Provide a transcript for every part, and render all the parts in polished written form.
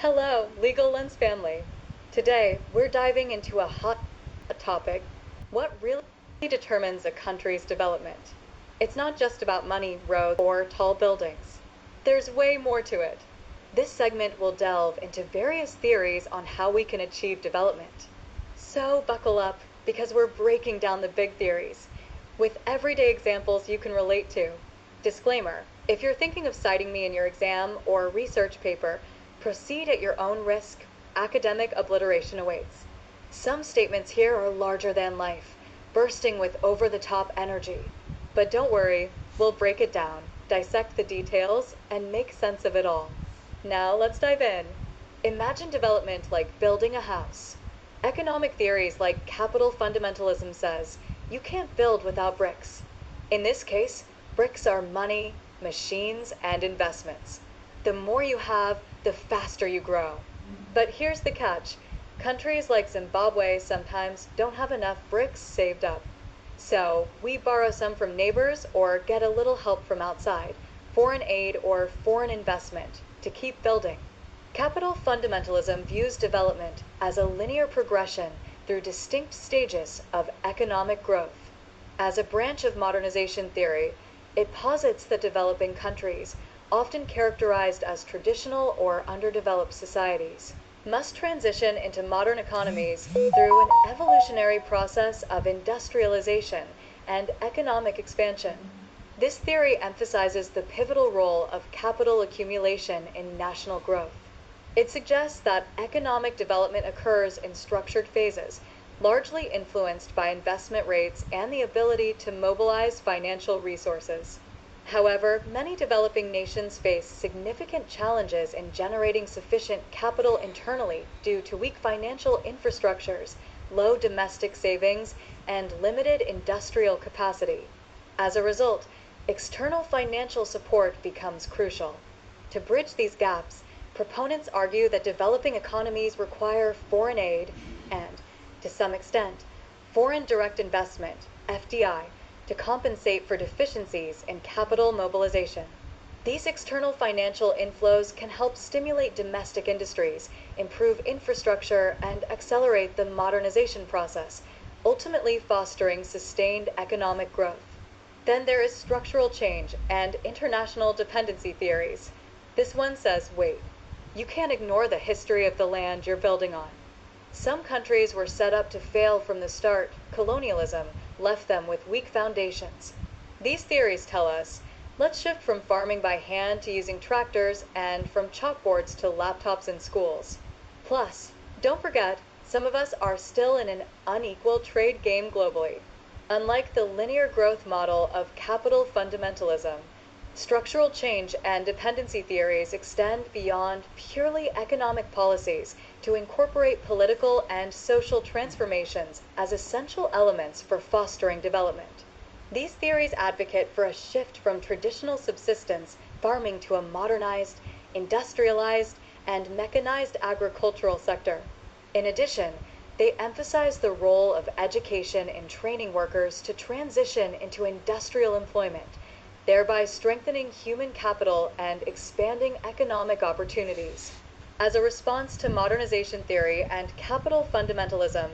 Hello, Legal Lens family. Today, we're diving into a hot topic: what really determines a country's development. It's not just about money, roads, or tall buildings. There's way more to it. This segment will delve into various theories on how we can achieve development. So buckle up, because we're breaking down the big theories, with everyday examples you can relate to. Disclaimer: if you're thinking of citing me in your exam or research paper, proceed at your own risk. Academic obliteration awaits. Some statements here are larger than life, bursting with over the top energy. But don't worry, we'll break it down, dissect the details, and make sense of it all. Now let's dive in. Imagine development like building a house. Economic theories like capital fundamentalism says you can't build without bricks. In this case, bricks are money, machines, and investments. The more you have, the faster you grow. But here's the catch: countries like Zimbabwe sometimes don't have enough bricks saved up. So we borrow some from neighbors or get a little help from outside, foreign aid or foreign investment, to keep building. Capital fundamentalism views development as a linear progression through distinct stages of economic growth. As a branch of modernization theory, it posits that developing countries, often characterized as traditional or underdeveloped societies, must transition into modern economies through an evolutionary process of industrialization and economic expansion. This theory emphasizes the pivotal role of capital accumulation in national growth. It suggests that economic development occurs in structured phases, largely influenced by investment rates and the ability to mobilize financial resources. However, many developing nations face significant challenges in generating sufficient capital internally due to weak financial infrastructures, low domestic savings, and limited industrial capacity. As a result, external financial support becomes crucial. To bridge these gaps, proponents argue that developing economies require foreign aid and, to some extent, foreign direct investment, FDI, to compensate for deficiencies in capital mobilization. These external financial inflows can help stimulate domestic industries, improve infrastructure, and accelerate the modernization process, ultimately fostering sustained economic growth. Then there is structural change and international dependency theories. This one says, wait, you can't ignore the history of the land you're building on. Some countries were set up to fail from the start. Colonialism left them with weak foundations. These theories tell us, let's shift from farming by hand to using tractors, and from chalkboards to laptops in schools. Plus, don't forget, some of us are still in an unequal trade game globally. Unlike the linear growth model of capital fundamentalism, structural change and dependency theories extend beyond purely economic policies to incorporate political and social transformations as essential elements for fostering development. These theories advocate for a shift from traditional subsistence farming to a modernized, industrialized, and mechanized agricultural sector. In addition, they emphasize the role of education in training workers to transition into industrial employment, thereby strengthening human capital and expanding economic opportunities. As a response to modernization theory and capital fundamentalism,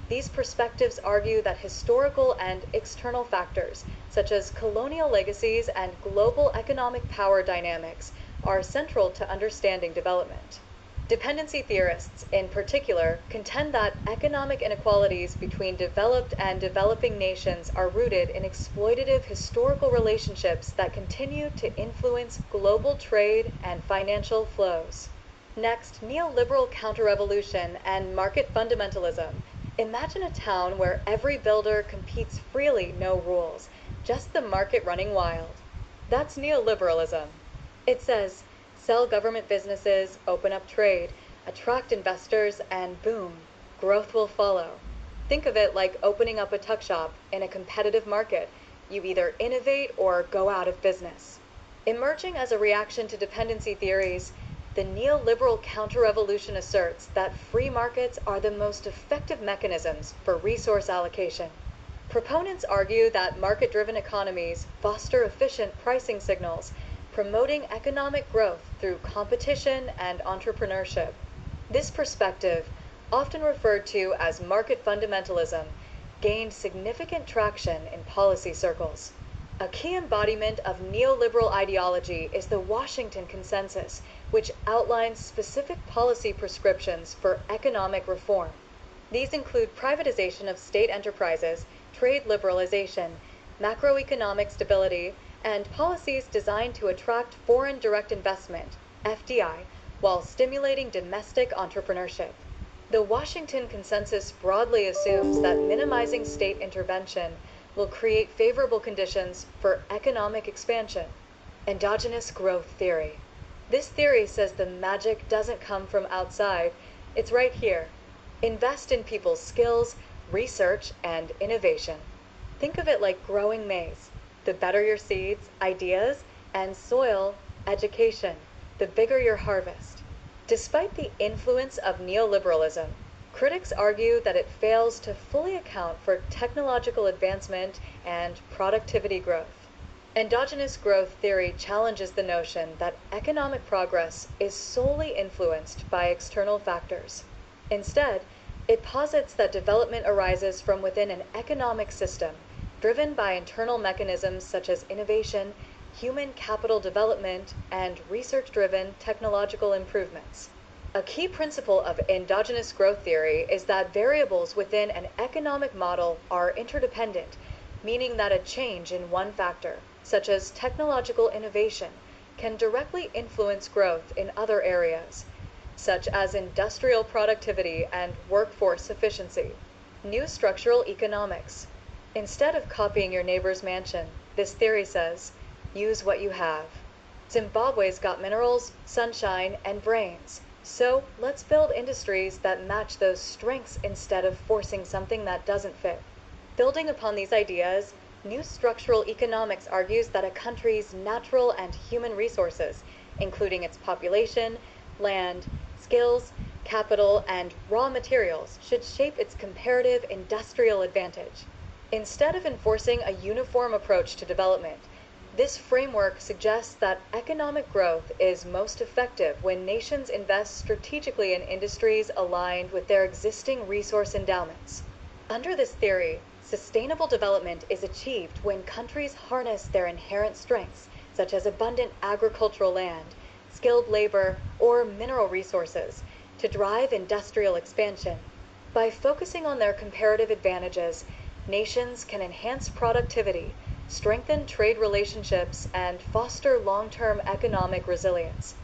these perspectives argue that historical and external factors, such as colonial legacies and global economic power dynamics, are central to understanding development. Dependency theorists, in particular, contend that economic inequalities between developed and developing nations are rooted in exploitative historical relationships that continue to influence global trade and financial flows. Next, neoliberal counter-revolution and market fundamentalism. Imagine a town where every builder competes freely, no rules, just the market running wild. That's neoliberalism. It says, sell government businesses, open up trade, attract investors, and boom, growth will follow. Think of it like opening up a tuck shop in a competitive market. You either innovate or go out of business. Emerging as a reaction to dependency theories, the neoliberal counter-revolution asserts that free markets are the most effective mechanisms for resource allocation. Proponents argue that market-driven economies foster efficient pricing signals, promoting economic growth through competition and entrepreneurship. This perspective, often referred to as market fundamentalism, gained significant traction in policy circles. A key embodiment of neoliberal ideology is the Washington Consensus, which outlines specific policy prescriptions for economic reform. These include privatization of state enterprises, trade liberalization, macroeconomic stability, and policies designed to attract foreign direct investment, FDI, while stimulating domestic entrepreneurship. The Washington Consensus broadly assumes that minimizing state intervention will create favorable conditions for economic expansion. Endogenous growth theory. This theory says the magic doesn't come from outside, it's right here. Invest in people's skills, research, and innovation. Think of it like growing maize. The better your seeds, ideas, and soil, education, the bigger your harvest. Despite the influence of neoliberalism, critics argue that it fails to fully account for technological advancement and productivity growth. Endogenous growth theory challenges the notion that economic progress is solely influenced by external factors. Instead, it posits that development arises from within an economic system driven by internal mechanisms such as innovation, human capital development, and research-driven technological improvements. A key principle of endogenous growth theory is that variables within an economic model are interdependent, meaning that a change in one factor, such as technological innovation, can directly influence growth in other areas, such as industrial productivity and workforce efficiency. New structural economics. Instead of copying your neighbor's mansion, this theory says, use what you have. Zimbabwe's got minerals, sunshine, and brains. So let's build industries that match those strengths instead of forcing something that doesn't fit. Building upon these ideas, new structural economics argues that a country's natural and human resources, including its population, land, skills, capital, and raw materials, should shape its comparative industrial advantage. Instead of enforcing a uniform approach to development, this framework suggests that economic growth is most effective when nations invest strategically in industries aligned with their existing resource endowments. Under this theory, sustainable development is achieved when countries harness their inherent strengths, such as abundant agricultural land, skilled labor, or mineral resources, to drive industrial expansion. By focusing on their comparative advantages, nations can enhance productivity, strengthen trade relationships, and foster long-term economic resilience.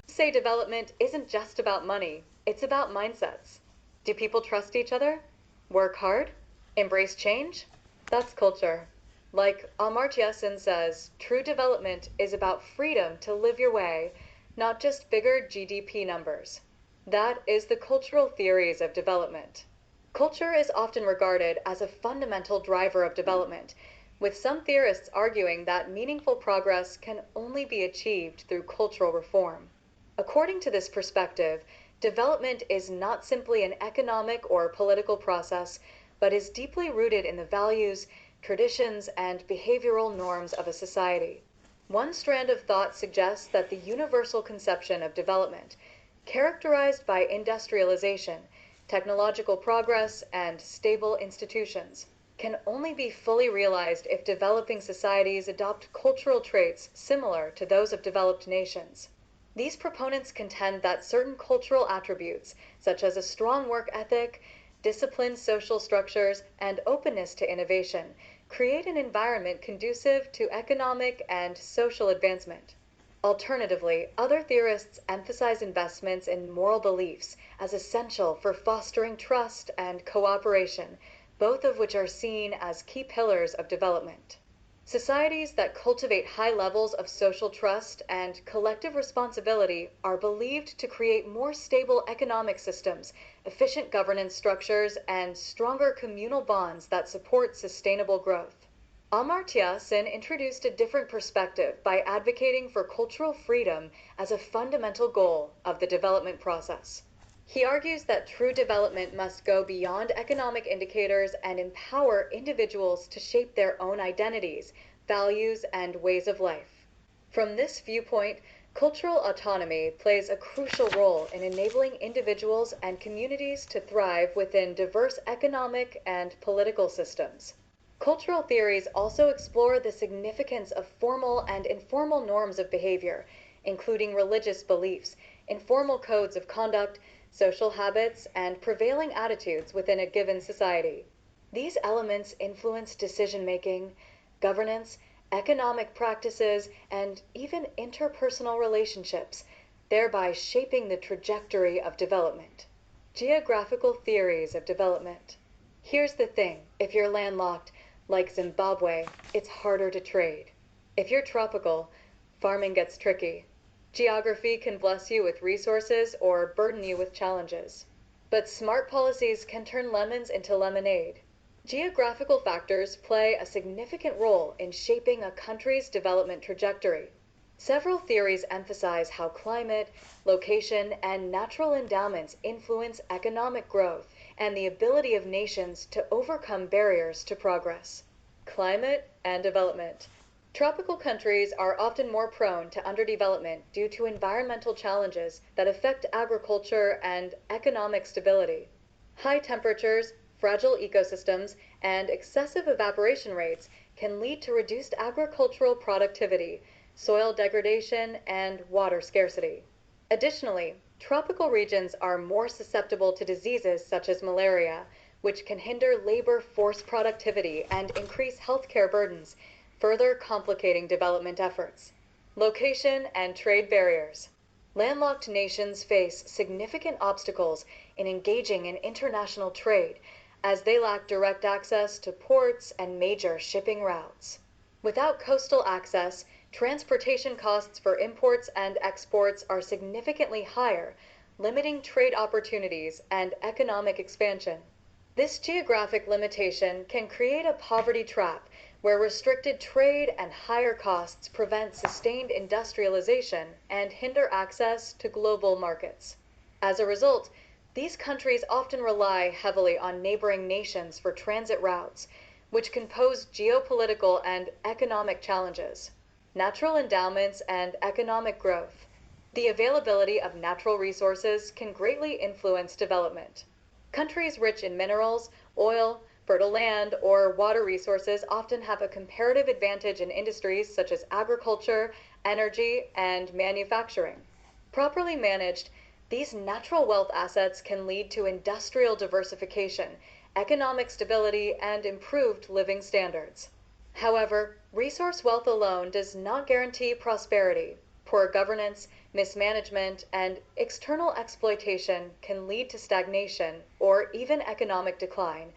Say development isn't just about money, it's about mindsets. Do people trust each other? Work hard? Embrace change? That's culture. Like Amartya Sen says, true development is about freedom to live your way, not just bigger GDP numbers. That is the cultural theories of development. Culture is often regarded as a fundamental driver of development, with some theorists arguing that meaningful progress can only be achieved through cultural reform. According to this perspective, development is not simply an economic or political process, but is deeply rooted in the values, traditions, and behavioral norms of a society. One strand of thought suggests that the universal conception of development, characterized by industrialization, technological progress, and stable institutions, can only be fully realized if developing societies adopt cultural traits similar to those of developed nations. These proponents contend that certain cultural attributes, such as a strong work ethic, disciplined social structures, and openness to innovation, create an environment conducive to economic and social advancement. Alternatively, other theorists emphasize investments in moral beliefs as essential for fostering trust and cooperation, both of which are seen as key pillars of development. Societies that cultivate high levels of social trust and collective responsibility are believed to create more stable economic systems, efficient governance structures, and stronger communal bonds that support sustainable growth. Amartya Sen introduced a different perspective by advocating for cultural freedom as a fundamental goal of the development process. He argues that true development must go beyond economic indicators and empower individuals to shape their own identities, values, and ways of life. From this viewpoint, cultural autonomy plays a crucial role in enabling individuals and communities to thrive within diverse economic and political systems. Cultural theories also explore the significance of formal and informal norms of behavior, including religious beliefs, informal codes of conduct, social habits, and prevailing attitudes within a given society. These elements influence decision-making, governance, economic practices, and even interpersonal relationships, thereby shaping the trajectory of development. Geographical theories of development. Here's the thing, if you're landlocked, like Zimbabwe, it's harder to trade. If you're tropical, farming gets tricky. Geography can bless you with resources or burden you with challenges. But smart policies can turn lemons into lemonade. Geographical factors play a significant role in shaping a country's development trajectory. Several theories emphasize how climate, location, and natural endowments influence economic growth and the ability of nations to overcome barriers to progress. Climate and development. Tropical countries are often more prone to underdevelopment due to environmental challenges that affect agriculture and economic stability. High temperatures, fragile ecosystems, and excessive evaporation rates can lead to reduced agricultural productivity, soil degradation, and water scarcity. Additionally, tropical regions are more susceptible to diseases such as malaria, which can hinder labor force productivity and increase healthcare burdens, further complicating development efforts. Location and trade barriers. Landlocked nations face significant obstacles in engaging in international trade, as they lack direct access to ports and major shipping routes. Without coastal access, transportation costs for imports and exports are significantly higher, limiting trade opportunities and economic expansion. This geographic limitation can create a poverty trap where restricted trade and higher costs prevent sustained industrialization and hinder access to global markets. As a result, these countries often rely heavily on neighboring nations for transit routes, which can pose geopolitical and economic challenges. Natural endowments and economic growth. The availability of natural resources can greatly influence development. Countries rich in minerals, oil, fertile land, or water resources often have a comparative advantage in industries such as agriculture, energy, and manufacturing. Properly managed, these natural wealth assets can lead to industrial diversification, economic stability, and improved living standards. However, resource wealth alone does not guarantee prosperity. Poor governance, mismanagement, and external exploitation can lead to stagnation or even economic decline,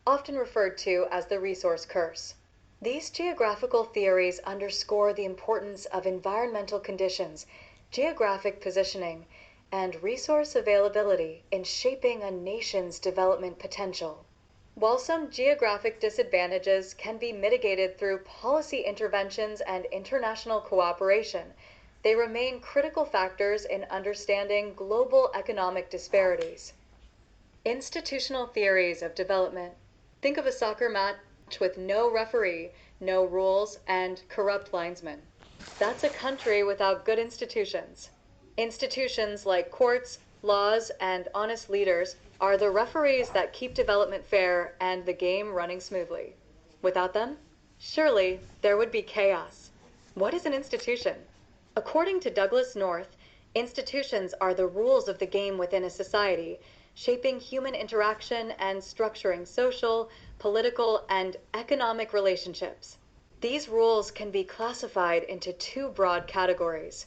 often referred to as the resource curse. These geographical theories underscore the importance of environmental conditions, geographic positioning, and resource availability in shaping a nation's development potential. While some geographic disadvantages can be mitigated through policy interventions and international cooperation, they remain critical factors in understanding global economic disparities. Institutional theories of development. Think of a soccer match with no referee, no rules, and corrupt linesmen. That's a country without good institutions. Institutions like courts, laws, and honest leaders are the referees that keep development fair and the game running smoothly. Without them, surely there would be chaos. What is an institution? According to Douglas North, institutions are the rules of the game within a society, shaping human interaction and structuring social, political, and economic relationships. These rules can be classified into two broad categories.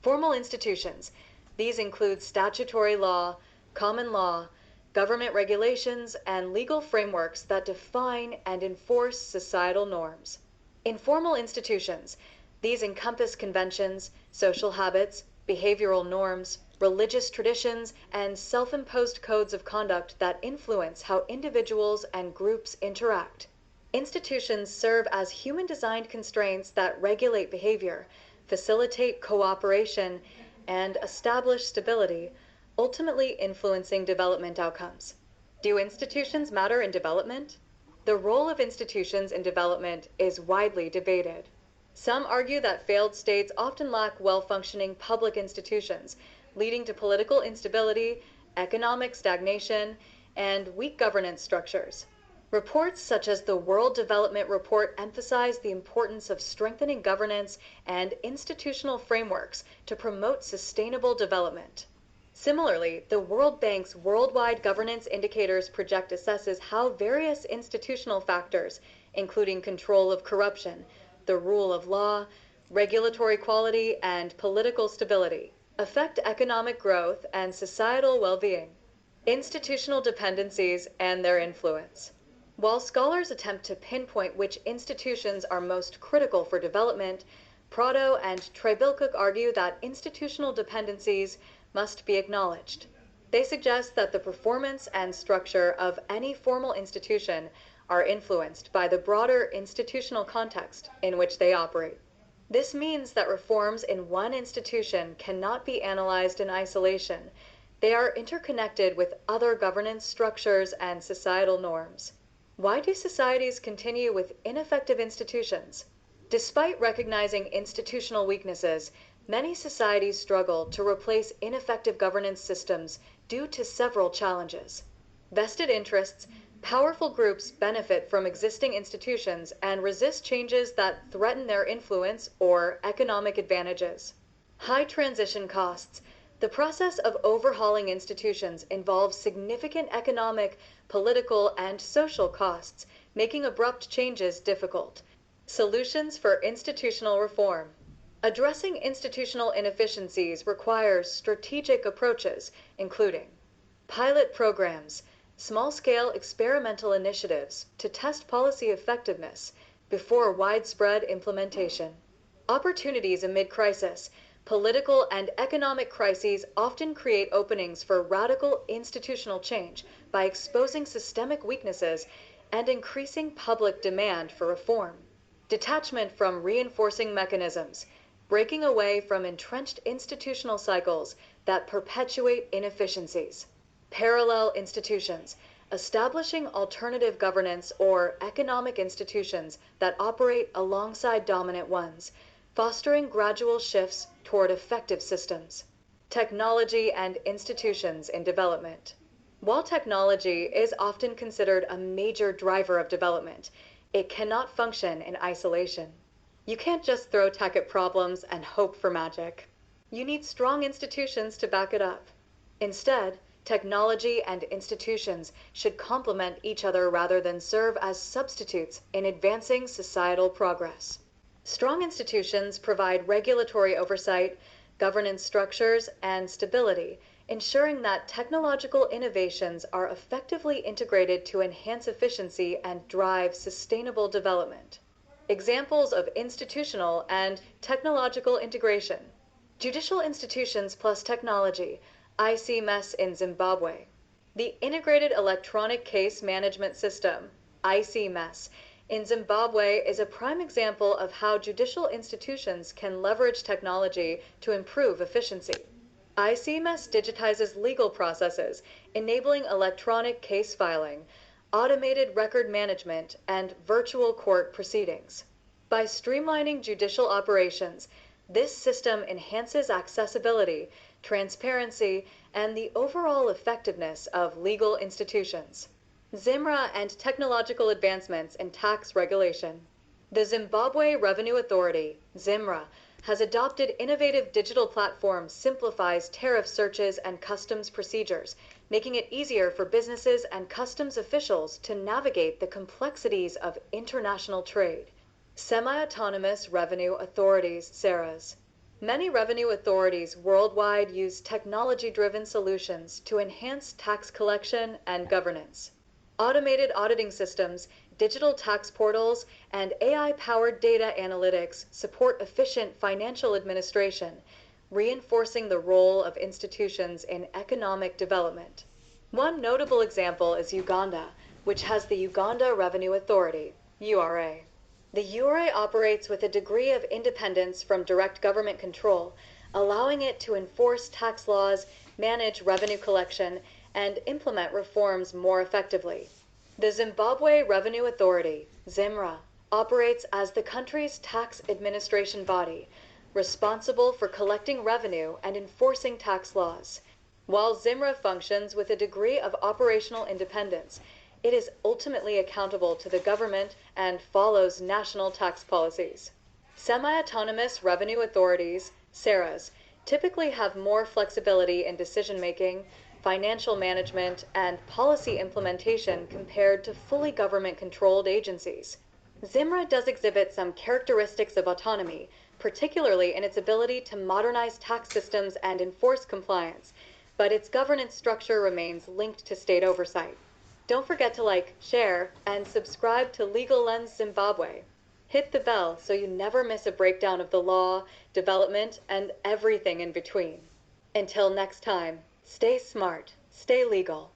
Formal institutions. These include statutory law, common law, government regulations, and legal frameworks that define and enforce societal norms. Informal institutions. These encompass conventions, social habits, behavioral norms, religious traditions, and self-imposed codes of conduct that influence how individuals and groups interact. Institutions serve as human-designed constraints that regulate behavior, facilitate cooperation, and establish stability, ultimately influencing development outcomes. Do institutions matter in development? The role of institutions in development is widely debated. Some argue that failed states often lack well-functioning public institutions, leading to political instability, economic stagnation, and weak governance structures. Reports such as the World Development Report emphasize the importance of strengthening governance and institutional frameworks to promote sustainable development. Similarly, the World Bank's Worldwide Governance Indicators project assesses how various institutional factors, including control of corruption, the rule of law, regulatory quality, and political stability, affect economic growth and societal well-being. Institutional dependencies and their influence. While scholars attempt to pinpoint which institutions are most critical for development, Prado and Trebilcock argue that institutional dependencies must be acknowledged. They suggest that the performance and structure of any formal institution are influenced by the broader institutional context in which they operate. This means that reforms in one institution cannot be analyzed in isolation. They are interconnected with other governance structures and societal norms. Why do societies continue with ineffective institutions? Despite recognizing institutional weaknesses, many societies struggle to replace ineffective governance systems due to several challenges. Vested interests, powerful groups benefit from existing institutions and resist changes that threaten their influence or economic advantages. High transition costs. The process of overhauling institutions involves significant economic, political, and social costs, making abrupt changes difficult. Solutions for institutional reform. Addressing institutional inefficiencies requires strategic approaches, including pilot programs, small-scale experimental initiatives to test policy effectiveness before widespread implementation. Opportunities amid crisis. Political and economic crises often create openings for radical institutional change by exposing systemic weaknesses and increasing public demand for reform. Detachment from reinforcing mechanisms, breaking away from entrenched institutional cycles that perpetuate inefficiencies. Parallel institutions, establishing alternative governance or economic institutions that operate alongside dominant ones, fostering gradual shifts toward effective systems. Technology and institutions in development. While technology is often considered a major driver of development, it cannot function in isolation. You can't just throw tech at problems and hope for magic. You need strong institutions to back it up. Instead, technology and institutions should complement each other rather than serve as substitutes in advancing societal progress. Strong institutions provide regulatory oversight, governance structures, and stability, ensuring that technological innovations are effectively integrated to enhance efficiency and drive sustainable development. Examples of institutional and technological integration. Judicial institutions plus technology, ICMES in Zimbabwe. The Integrated Electronic Case Management System, ICMES, in Zimbabwe is a prime example of how judicial institutions can leverage technology to improve efficiency. ICMES digitizes legal processes, enabling electronic case filing, automated record management, and virtual court proceedings. By streamlining judicial operations, this system enhances accessibility, transparency, and the overall effectiveness of legal institutions. ZIMRA and technological advancements in tax regulation. The Zimbabwe Revenue Authority, ZIMRA, has adopted innovative digital platforms simplifies tariff searches and customs procedures, making it easier for businesses and customs officials to navigate the complexities of international trade. Semi-autonomous revenue authorities, SARAs. Many revenue authorities worldwide use technology-driven solutions to enhance tax collection and governance. Automated auditing systems, digital tax portals, and AI-powered data analytics support efficient financial administration, reinforcing the role of institutions in economic development. One notable example is Uganda, which has the Uganda Revenue Authority, URA. The URA operates with a degree of independence from direct government control, allowing it to enforce tax laws, manage revenue collection, and implement reforms more effectively. The Zimbabwe Revenue Authority, ZIMRA, operates as the country's tax administration body, responsible for collecting revenue and enforcing tax laws. While ZIMRA functions with a degree of operational independence, it is ultimately accountable to the government and follows national tax policies. Semi-autonomous revenue authorities, SARAs, typically have more flexibility in decision-making, financial management, and policy implementation compared to fully government-controlled agencies. ZIMRA does exhibit some characteristics of autonomy, particularly in its ability to modernize tax systems and enforce compliance, but its governance structure remains linked to state oversight. Don't forget to like, share, and subscribe to Legal Lens Zimbabwe. Hit the bell so you never miss a breakdown of the law, development, and everything in between. Until next time, stay smart, stay legal.